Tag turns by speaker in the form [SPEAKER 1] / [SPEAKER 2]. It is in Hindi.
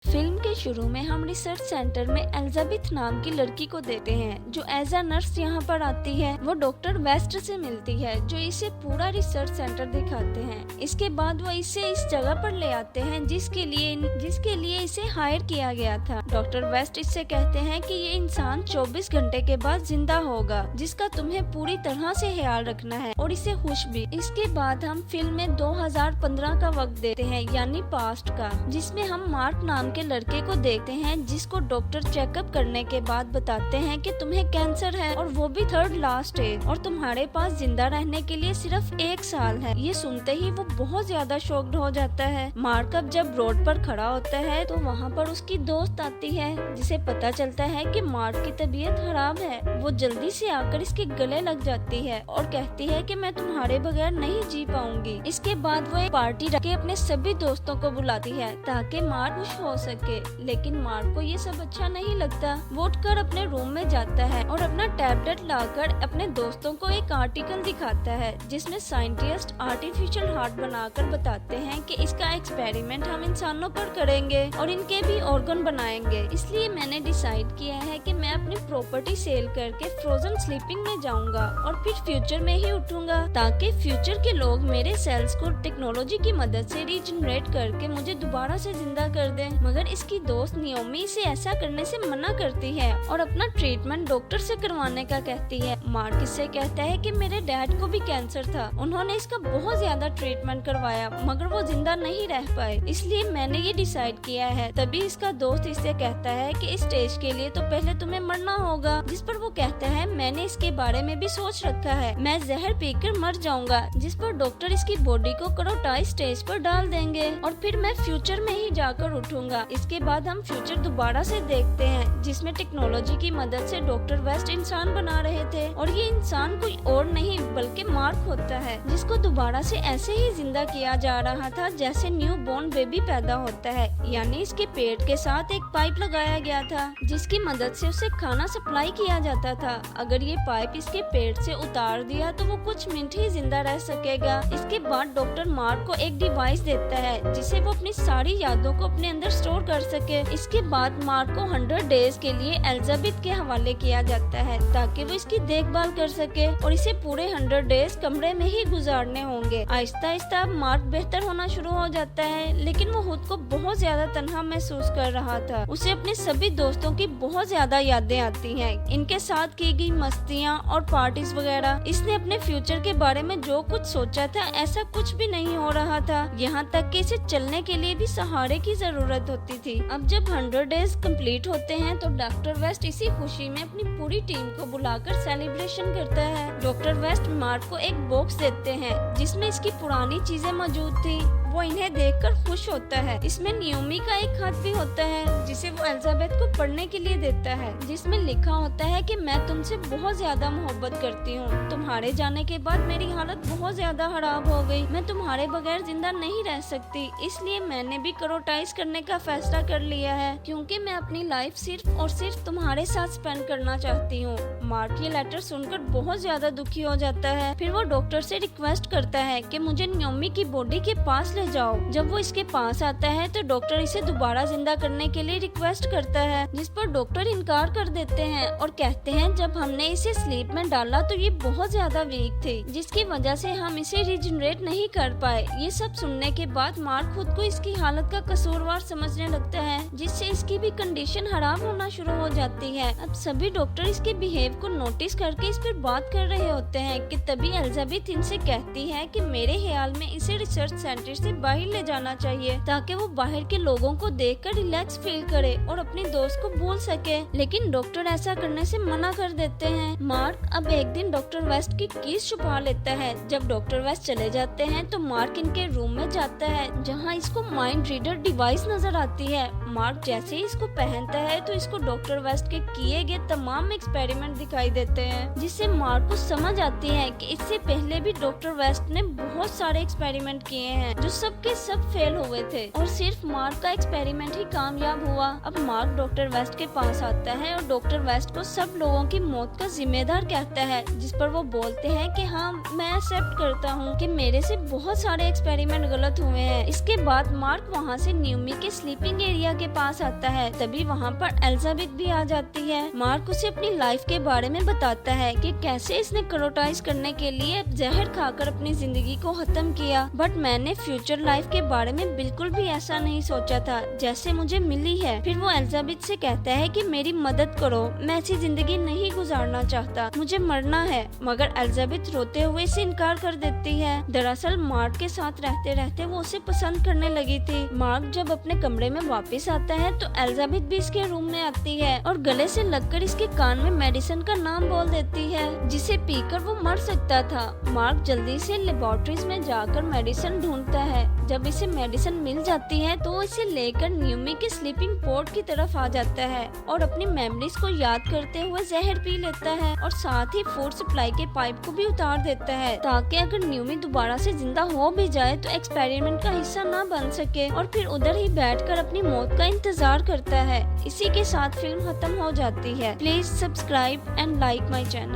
[SPEAKER 1] फिल्म के शुरू में हम रिसर्च सेंटर में एलिजाबेथ नाम की लड़की को देखते हैं जो एज अ नर्स यहाँ पर आती है। वो डॉक्टर वेस्ट से मिलती है जो इसे पूरा रिसर्च सेंटर दिखाते हैं। इसके बाद वो इसे इस जगह पर ले आते हैं जिसके लिए इसे हायर किया गया था। डॉक्टर वेस्ट इससे कहते हैं कि ये इंसान 24 घंटे के बाद जिंदा होगा जिसका तुम्हें पूरी तरह से ख्याल रखना है और इसे खुश भी। इसके बाद हम फिल्म में 2015 का वक्त देते हैं यानी पास्ट का, जिसमें हम मार्क नाम के लड़के को देखते हैं जिसको डॉक्टर चेकअप करने के बाद बताते हैं कि तुम्हें कैंसर है और वो भी थर्ड लास्ट स्टेज और तुम्हारे पास जिंदा रहने के लिए सिर्फ 1 साल है। ये सुनते ही वो बहुत ज्यादा शॉक्ड हो जाता है। मार्क अब जब रोड पर खड़ा होता है तो वहाँ पर उसकी दोस्त आती है जिसे पता चलता है कि मार्क की तबीयत खराब है। वो जल्दी से आकर इसके गले लग जाती है और कहती है कि मैं तुम्हारे बगैर नहीं जी पाऊंगी। इसके बाद वो एक पार्टी रख के अपने सभी दोस्तों को बुलाती है ताकि मार्क खुश हो सके, लेकिन मार्क को ये सब अच्छा नहीं लगता। वो उठकर अपने रूम में जाता है और अपना टैबलेट लाकर अपने दोस्तों को एक आर्टिकल दिखाता है जिसमें साइंटिस्ट आर्टिफिशियल हार्ट बनाकर बताते हैं कि इसका एक्सपेरिमेंट हम इंसानों पर करेंगे और इनके भी ऑर्गन बनाएंगे। इसलिए मैंने डिसाइड किया है कि मैं अपनी प्रॉपर्टी सेल करके फ्रोजन स्लीपिंग में जाऊंगा और फिर फ्यूचर में ही उठूंगा ताकि फ्यूचर के लोग मेरे सेल्स को टेक्नोलॉजी की मदद से रीजनरेट करके मुझे दोबारा से जिंदा कर दें। मगर इसकी दोस्त नियोमी इसे ऐसा करने से मना करती है और अपना ट्रीटमेंट डॉक्टर से करवाने का कहती है। मार्क इससे कहता है कि मेरे डैड को भी कैंसर था, उन्होंने इसका बहुत ज्यादा ट्रीटमेंट करवाया मगर वो जिंदा नहीं रह पाए, इसलिए मैंने ये डिसाइड किया है। तभी इसका दोस्त इससे कहता है कि इस स्टेज के लिए तो पहले तुम्हें मरना होगा, जिस पर वो कहता है मैंने इसके बारे में भी सोच रखा है, मैं जहर पीकर मर जाऊंगा। जिस पर डॉक्टर इसकी बॉडी को क्रोटाइज स्टेज पर डाल देंगे और फिर मैं फ्यूचर में ही जाकर उठूंगा। इसके बाद हम फ्यूचर दोबारा से देखते हैं जिसमें टेक्नोलॉजी की मदद से डॉक्टर वेस्ट इंसान बना रहे थे और ये इंसान कोई और नहीं बल्कि मार्क होता है जिसको दोबारा से ऐसे ही जिंदा किया जा रहा था जैसे न्यू बोर्न बेबी पैदा होता है, यानी इसके पेट के साथ एक पाइप लगाया गया था जिसकी मदद से उसे खाना सप्लाई किया जाता था। अगर ये पाइप इसके पेट से उतार दिया तो वो कुछ मिनट ही जिंदा रह सकेगा। इसके बाद डॉक्टर मार्क को एक डिवाइस देता है जिसे वो अपनी सारी यादों को अपने अंदर स्टोर कर सके। इसके बाद मार्क को 100 डेज के लिए एलिजाबेथ के हवाले किया जाता है ताकि वो इसकी देखभाल कर सके और इसे पूरे 100 डेज कमरे में ही गुजारने होंगे। आहिस्ता आहिस्ता मार्क बेहतर होना शुरू हो जाता है, लेकिन वो खुद को बहुत ज्यादा तन्हा महसूस कर रहा था। उसे अपने सभी दोस्तों की बहुत ज्यादा यादें आती हैं, इनके साथ की गई मस्तियाँ और पार्टीज वगैरह। इसने अपने फ्यूचर के बारे में जो कुछ सोचा था ऐसा कुछ भी नहीं हो रहा था, यहाँ तक कि इसे चलने के लिए भी सहारे की जरूरत होती थी। अब जब 100 डेज कंप्लीट होते हैं तो डॉक्टर वेस्ट इसी खुशी में अपनी पूरी टीम को बुलाकर सेलिब्रेशन करता है। डॉक्टर वेस्ट मार्क को एक बॉक्स देते हैं जिसमें इसकी पुरानी चीजें मौजूद थी। वो इन्हें देखकर खुश होता है। इसमें नियोमी का एक खत भी होता है जिसे वो एलिजाबेथ को पढ़ने के लिए देता है, जिसमें लिखा होता है कि मैं तुमसे बहुत ज्यादा मोहब्बत करती हूँ। तुम्हारे जाने के बाद मेरी हालत बहुत ज्यादा खराब हो गई, मैं तुम्हारे बगैर जिंदा नहीं रह सकती, इसलिए मैंने भी क्रोटाइज करने का फैसला कर लिया है क्योंकि मैं अपनी लाइफ सिर्फ और सिर्फ तुम्हारे साथ स्पेंड करना चाहती हूँ। मार्क ये लेटर सुनकर बहुत ज्यादा दुखी हो जाता है। फिर वो डॉक्टर से रिक्वेस्ट करता है कि मुझे नियोमी की बॉडी के पास ले जाओ। जब वो इसके पास आता है तो डॉक्टर इसे दोबारा जिंदा करने के लिए रिक्वेस्ट करता है, जिस पर डॉक्टर इनकार कर देते हैं और कहते हैं जब हमने इसे स्लीप में डाला तो ये बहुत ज्यादा वीक थी जिसकी वजह से हम इसे रिजनरेट नहीं कर पाए। ये सब सुनने के बाद मार्क खुद को इसकी हालत का कसूरवार समझने लगता है, जिससे इसकी भी कंडीशन खराब होना शुरू हो जाती है। अब सभी डॉक्टर इसके बिहेव को नोटिस करके इस पर बात कर रहे होते हैं कि तभी एलिजाबेथ इनसे कहती है कि मेरे ख्याल में इसे रिसर्च सेंटर से बाहर ले जाना चाहिए ताकि वो बाहर के लोगों को देखकर रिलैक्स फील करे और अपने दोस्त को भूल सके, लेकिन डॉक्टर ऐसा करने से मना कर देते हैं। मार्क अब एक दिन डॉक्टर वेस्ट की कीज छुपा लेता है। जब डॉक्टर वेस्ट चले जाते हैं तो मार्क इनके रूम में जाता है जहाँ इसको माइंड रीडर डिवाइस नजर आती है। मार्क जैसे ही इसको पहनता है तो इसको डॉक्टर वेस्ट के किए गए तमाम एक्सपेरिमेंट दिखाई देते हैं, जिससे मार्क को समझ आती है कि इससे पहले भी डॉक्टर वेस्ट ने बहुत सारे एक्सपेरिमेंट किए हैं जो सबके सब फेल हुए थे और सिर्फ मार्क का एक्सपेरिमेंट ही कामयाब हुआ। अब मार्क डॉक्टर वेस्ट के पास आता है और डॉक्टर वेस्ट को सब लोगों की मौत का जिम्मेदार कहता है, जिस पर वो बोलते हैं कि हाँ मैं एक्सेप्ट करता हूँ कि मेरे से बहुत सारे एक्सपेरिमेंट गलत हुए हैं। इसके बाद मार्क वहाँ से नियोमी के स्लीपिंग एरिया एरिया के पास आता है तभी वहाँ पर एलिजाबेथ भी आ जाती है। मार्क उसे अपनी लाइफ के बारे में बताता है कि कैसे इसने करोटाइज करने के लिए जहर खाकर अपनी जिंदगी को खत्म किया, बट मैंने फ्यूचर लाइफ के बारे में बिल्कुल भी ऐसा नहीं सोचा था जैसे मुझे मिली है। फिर वो एलिजाबेथ से कहता है कि मेरी मदद करो, मैं ऐसी जिंदगी नहीं गुजारना चाहता, मुझे मरना है। मगर एलिजाबेथ रोते हुए इसे इनकार कर देती है। दरअसल मार्क के साथ रहते रहते वो उसे पसंद करने लगी थी। मार्क जब अपने कमरे में वापस आता है तो एलिजाबेथ भी इसके रूम में आती है और गले से लगकर इसके कान में मेडिसिन का नाम बोल देती है जिसे पीकर वो मर सकता था। मार्क जल्दी से लेबोरेटरीज में जाकर मेडिसिन ढूंढता है। जब इसे मेडिसिन मिल जाती है तो इसे लेकर न्यूमी के स्लीपिंग पोर्ट की तरफ आ जाता है और अपनी मेमोरीज को याद करते हुए जहर पी लेता है और साथ ही फूड सप्लाई के पाइप को भी उतार देता है ताकि अगर न्यूमी दोबारा से जिंदा हो भी जाए तो एक्सपेरिमेंट का हिस्सा ना बन सके, और फिर उधर ही बैठकर अपनी मौत का इंतजार करता है। इसी के साथ फिल्म खत्म हो जाती है। Please subscribe and like my channel.